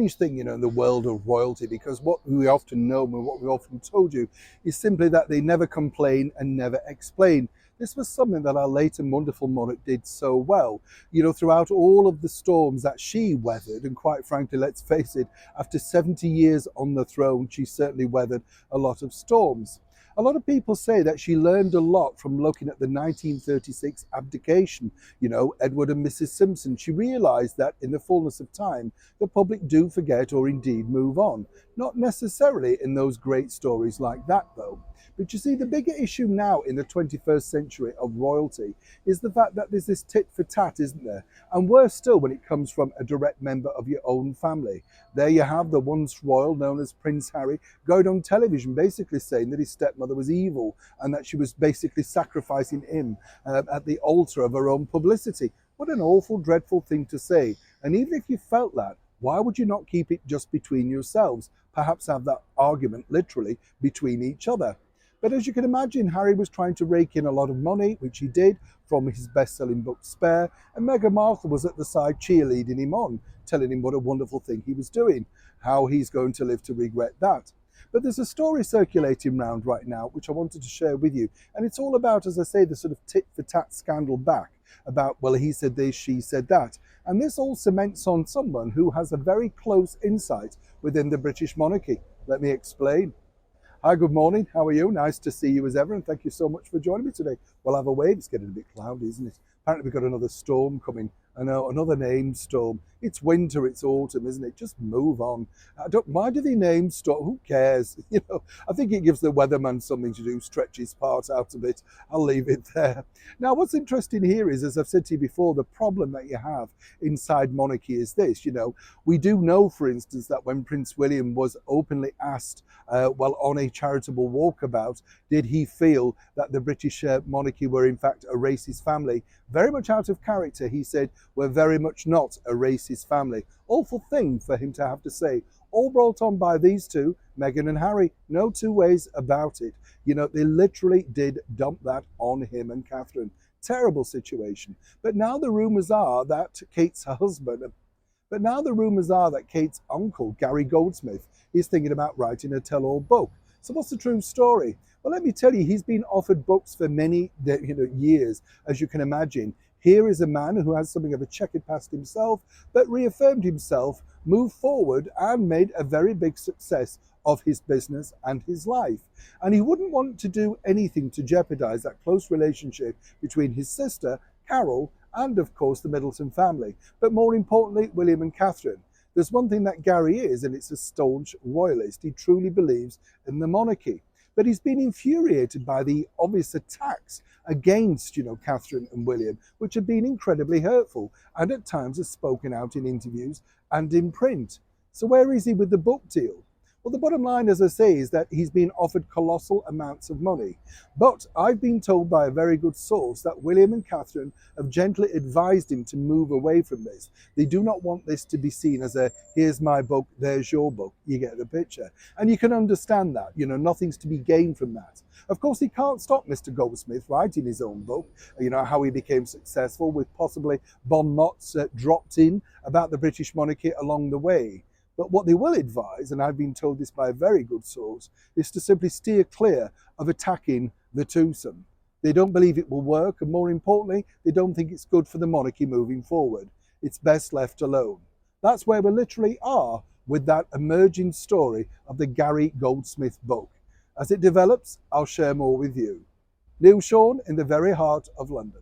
strange thing, in the world of royalty, because what we often know and what we often told you is simply that they never complain and never explain. This was something that our late and wonderful monarch did so well, throughout all of the storms that she weathered. And quite frankly, let's face it, after 70 years on the throne, she certainly weathered a lot of storms. A lot of people say that she learned a lot from looking at the 1936 abdication, Edward and Mrs. Simpson. She realised that in the fullness of time, the public do forget or indeed move on. Not necessarily in those great stories like that, though. But you see, the bigger issue now in the 21st century of royalty is the fact that there's this tit for tat, isn't there? And worse still when it comes from a direct member of your own family. There you have the once royal known as Prince Harry going on television basically saying that his stepmother was evil and that she was basically sacrificing him at the altar of her own publicity. What an awful, dreadful thing to say. And even if you felt that, why would you not keep it just between yourselves? Perhaps have that argument literally between each other. But as you can imagine, Harry was trying to rake in a lot of money, which he did, from his best-selling book Spare, and Meghan Markle was at the side cheerleading him on, telling him what a wonderful thing he was doing, how he's going to live to regret that. But there's a story circulating around right now, which I wanted to share with you, and it's all about, as I say, the sort of tit-for-tat scandal back, about, well, he said this, she said that. And this all cements on someone who has a very close insight within the British monarchy. Let me explain. Hi, good morning. How are you? Nice to see you as ever, and thank you so much for joining me today. Well, have a wave. It's getting a bit cloudy, isn't it? Apparently we've got another storm coming. I know, another name storm. It's winter, it's autumn, isn't it? Just move on. Why do they name storm? Who cares? I think it gives the weatherman something to do, stretch his part out a bit. I'll leave it there. Now, what's interesting here is, as I've said to you before, the problem that you have inside monarchy is this. We do know, for instance, that when Prince William was openly asked, while on a charitable walkabout, did he feel that the British monarchy were in fact a racist family? Very much out of character, he said, we're very much not a racist family. Awful thing for him to have to say. All brought on by these two, Meghan and Harry. No two ways about it. They literally did dump that on him and Catherine. Terrible situation. But now the rumours are that Kate's uncle, Gary Goldsmith, is thinking about writing a tell-all book. So what's the true story? Well, let me tell you, he's been offered books for many years, as you can imagine. Here is a man who has something of a checkered past himself, but reaffirmed himself, moved forward, and made a very big success of his business and his life. And he wouldn't want to do anything to jeopardize that close relationship between his sister, Carol, and of course the Middleton family, but more importantly, William and Catherine. There's one thing that Gary is, and it's a staunch royalist. He truly believes in the monarchy. But he's been infuriated by the obvious attacks against, Catherine and William, which have been incredibly hurtful and at times has spoken out in interviews and in print. So where is he with the book deal? Well, the bottom line, as I say, is that he's been offered colossal amounts of money. But I've been told by a very good source that William and Catherine have gently advised him to move away from this. They do not want this to be seen as a, here's my book, there's your book. You get the picture. And you can understand that, nothing's to be gained from that. Of course, he can't stop Mr. Goldsmith writing his own book, how he became successful, with possibly bon mots dropped in about the British monarchy along the way. But what they will advise, and I've been told this by a very good source, is to simply steer clear of attacking the twosome. They don't believe it will work, and more importantly, they don't think it's good for the monarchy moving forward. It's best left alone. That's where we literally are with that emerging story of the Gary Goldsmith book. As it develops, I'll share more with you. Neil Sean in the very heart of London.